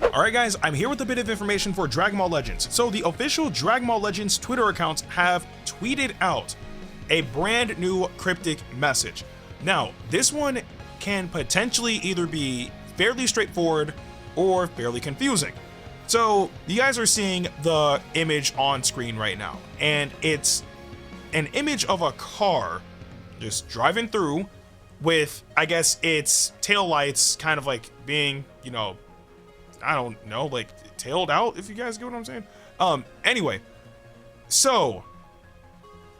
Alright guys, I'm here with a bit of information for Dragon Ball Legends. So the official Dragon Ball Legends Twitter accounts have tweeted out a brand new cryptic message. Now, this one can potentially either be fairly straightforward or fairly confusing. So you guys are seeing the image on screen right now, and it's an image of a car just driving through with, I guess, its tail lights kind of like being, you know, I don't know, like tailed out, if you guys get what I'm saying. Anyway, so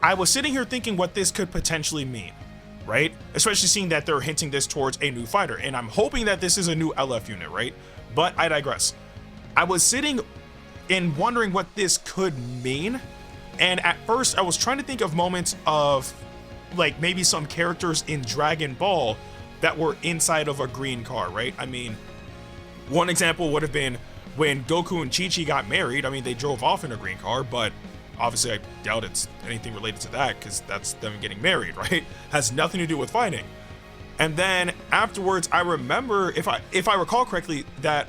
I was sitting here thinking what this could potentially mean, right? Especially seeing that they're hinting this towards a new fighter, and I'm hoping that this is a new LF unit, right? But I digress. I was sitting and wondering what this could mean, and at first I was trying to think of moments of like maybe some characters in Dragon Ball that were inside of a green car, right? I mean, one example would have been when Goku and Chi-Chi got married. I mean, they drove off in a green car, but obviously I doubt it's anything related to that because that's them getting married, right? Has nothing to do with fighting. And then afterwards, I remember, if I recall correctly, that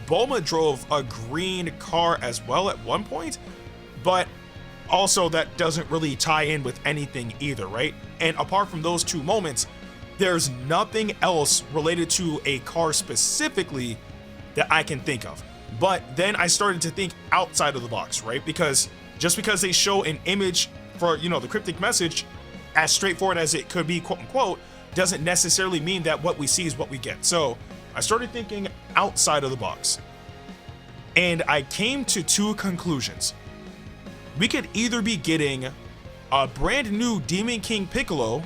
Bulma drove a green car as well at one point, but also that doesn't really tie in with anything either, right? And apart from those two moments, there's nothing else related to a car specifically that I can think of. But then I started to think outside of the box, right? Because just because they show an image for, you know, the cryptic message as straightforward as it could be, quote unquote, doesn't necessarily mean that what we see is what we get. So I started thinking outside of the box, and I came to two conclusions. We could either be getting a brand new Demon King Piccolo,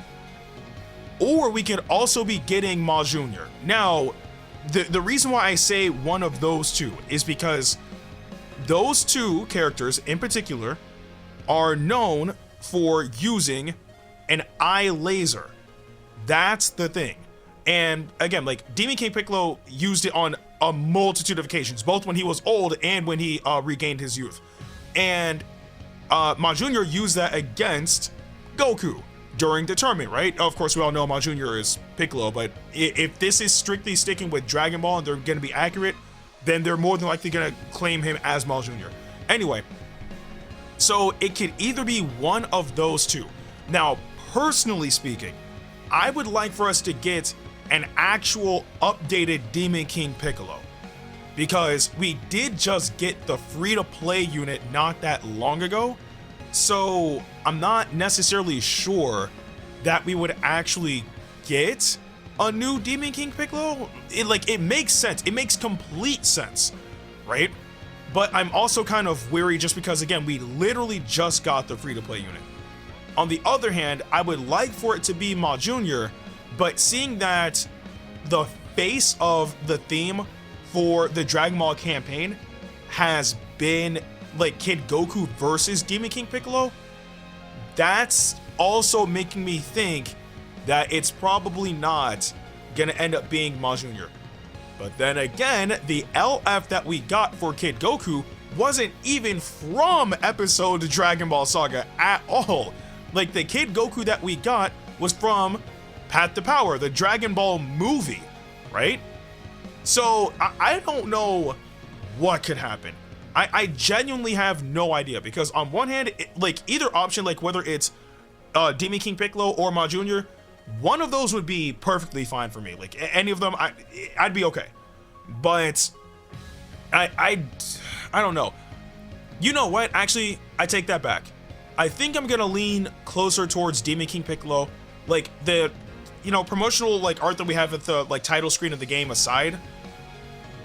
or we could also be getting MAJUNIOR. Now, the reason why I say one of those two is because those two characters in particular are known for using an eye laser. That's the thing. And again, like, Demon King Piccolo used it on a multitude of occasions, both when he was old and when he regained his youth. And MAJUNIOR used that against Goku during the tournament, right? Of course, we all know MAJUNIOR is Piccolo, but if this is strictly sticking with Dragon Ball and they're going to be accurate, then they're more than likely going to claim him as MAJUNIOR. Anyway, so it could either be one of those two. Now, personally speaking, I would like for us to get an actual updated Demon King Piccolo, because we did just get the free-to-play unit not that long ago. So I'm not necessarily sure that we would actually get a new Demon King Piccolo. It makes sense. It makes complete sense, right? But I'm also kind of weary just because, again, we literally just got the free-to-play unit. On the other hand, I would like for it to be MAJUNIOR, but seeing that the face of the theme for the Dragon Ball campaign has been like Kid Goku versus Demon King Piccolo, that's also making me think that it's probably not gonna end up being MAJUNIOR. But then again, the LF that we got for Kid Goku wasn't even from episode Dragon Ball Saga at all. Like, the Kid Goku that we got was from Path to Power, the Dragon Ball movie, right? So I don't know what could happen. I genuinely have no idea, because on one hand, like, either option, like whether it's Demon King Piccolo or MAJUNIOR, one of those would be perfectly fine for me. Like, any of them, I'd be okay. But I don't know. You know what? Actually, I take that back. I think I'm gonna lean closer towards Demon King Piccolo. Like, the, you know, promotional like art that we have at the like title screen of the game aside,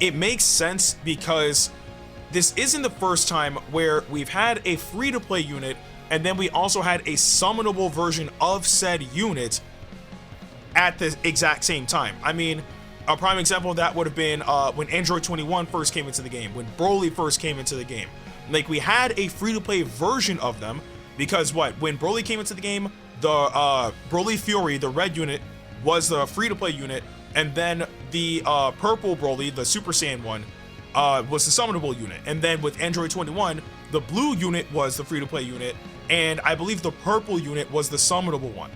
it makes sense because this isn't the first time where we've had a free-to-play unit and then we also had a summonable version of said unit at the exact same time. I mean, a prime example of that would have been when Android 21 first came into the game, when Broly first came into the game. Like, we had a free-to-play version of them because when Broly came into the game, the Broly Fury, the red unit, was the free-to-play unit, and then the purple Broly, the Super Saiyan one, was the summonable unit. And then with Android 21, the blue unit was the free-to-play unit, and I believe the purple unit was the summonable one.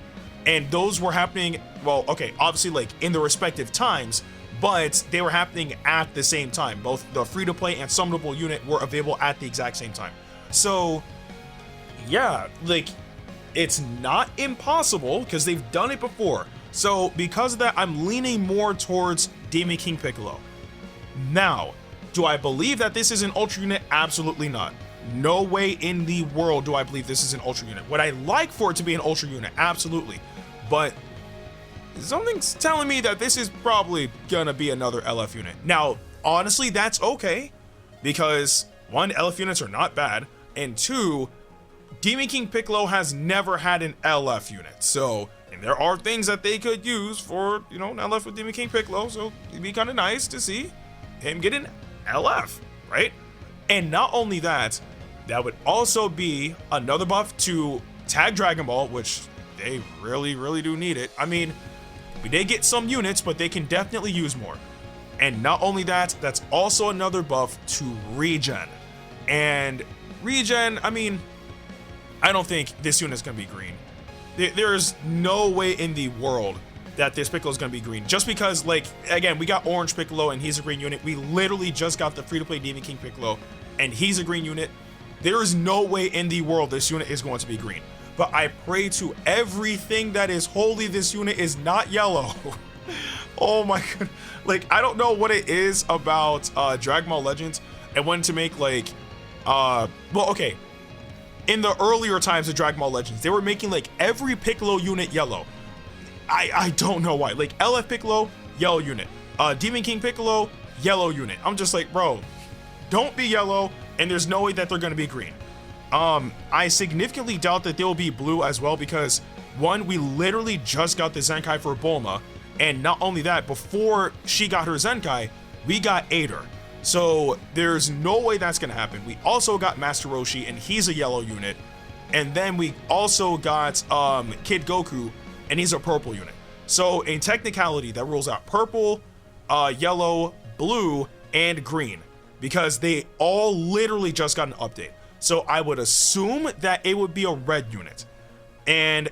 And those were happening, well, okay, obviously like in the respective times, but they were happening at the same time. Both the free-to-play and summonable unit were available at the exact same time. So yeah, like, it's not impossible because they've done it before. So because of that, I'm leaning more towards Demon King Piccolo. Now, do I believe that this is an ultra unit? Absolutely not. No way in the world do I believe this is an ultra unit. Would I like for it to be an ultra unit? Absolutely. But something's telling me that this is probably gonna be another LF unit. Now, honestly, that's okay, because one, LF units are not bad, and two, Demon King Piccolo has never had an LF unit. So, and there are things that they could use for, you know, an LF with Demon King Piccolo. So it'd be kind of nice to see him get an LF, right? And not only that, that would also be another buff to Tag Dragon Ball, which they really, really do need it. I mean, we did get some units, but they can definitely use more. And not only that, that's also another buff to regen. And regen, I mean, I don't think this unit is going to be green. There's no way in the world that this Piccolo is going to be green. Just because, like, again, we got Orange Piccolo and he's a green unit. We literally just got the free-to-play Demon King Piccolo and he's a green unit. There is no way in the world this unit is going to be green. But I pray to everything that is holy this unit is not yellow. Oh my god. Like, I don't know what it is about Dragon Ball Legends and when to make, like, well, okay. In the earlier times of Dragon Ball Legends, they were making like every Piccolo unit yellow. I don't know why. Like LF Piccolo, yellow unit. Demon King Piccolo, yellow unit. I'm just like, bro, don't be yellow, and there's no way that they're gonna be green. I significantly doubt that they'll be blue as well, because one, we literally just got the Zenkai for Bulma, and not only that, before she got her Zenkai, we got Ader. So there's no way that's gonna happen. We also got Master Roshi, and he's a yellow unit. And then we also got Kid Goku, and he's a purple unit. So in technicality, that rules out purple, yellow, blue, and green, because they all literally just got an update. So I would assume that it would be a red unit. And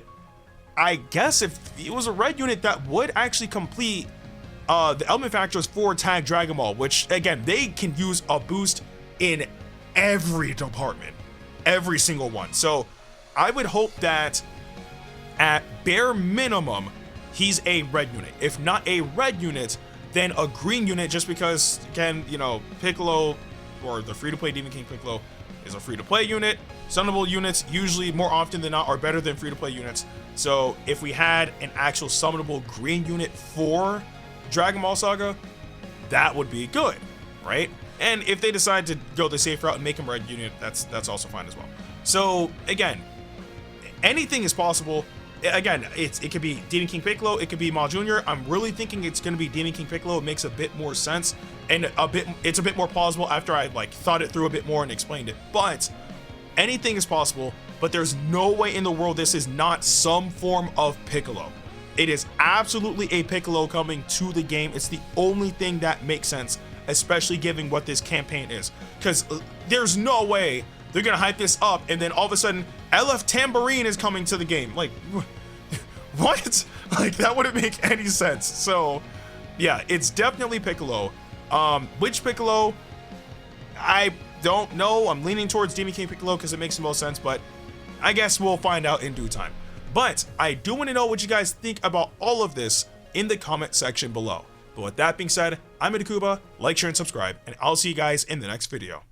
I guess if it was a red unit, that would actually complete the element factors for Tag Dragon Ball, which again, they can use a boost in every department, every single one. So I would hope that at bare minimum, he's a red unit. If not a red unit, then a green unit, just because, again, you know, Piccolo, or the free-to-play Demon King Piccolo, is a free-to-play unit. Summonable units usually, more often than not, are better than free-to-play units. So if we had an actual summonable green unit for Dragon Ball Saga, that would be good, right? And if they decide to go the safe route and make him red unit, that's also fine as well. So again, anything is possible. Again, it could be Demon King Piccolo, it could be MAJUNIOR. I'm really thinking it's going to be Demon King Piccolo. It makes a bit more sense, and it's a bit more plausible after I like thought it through a bit more and explained it. But anything is possible, but there's no way in the world this is not some form of Piccolo. It is absolutely a Piccolo coming to the game. It's the only thing that makes sense, especially given what this campaign is. Because there's no way they're going to hype this up and then all of a sudden LF Tambourine is coming to the game. Like, what? Like, that wouldn't make any sense. So, yeah, it's definitely Piccolo. Which Piccolo? I don't know. I'm leaning towards Demon King Piccolo because it makes the most sense, but I guess we'll find out in due time. But I do want to know what you guys think about all of this in the comment section below. But with that being said, I'm Ndukauba. Like, share, and subscribe, and I'll see you guys in the next video.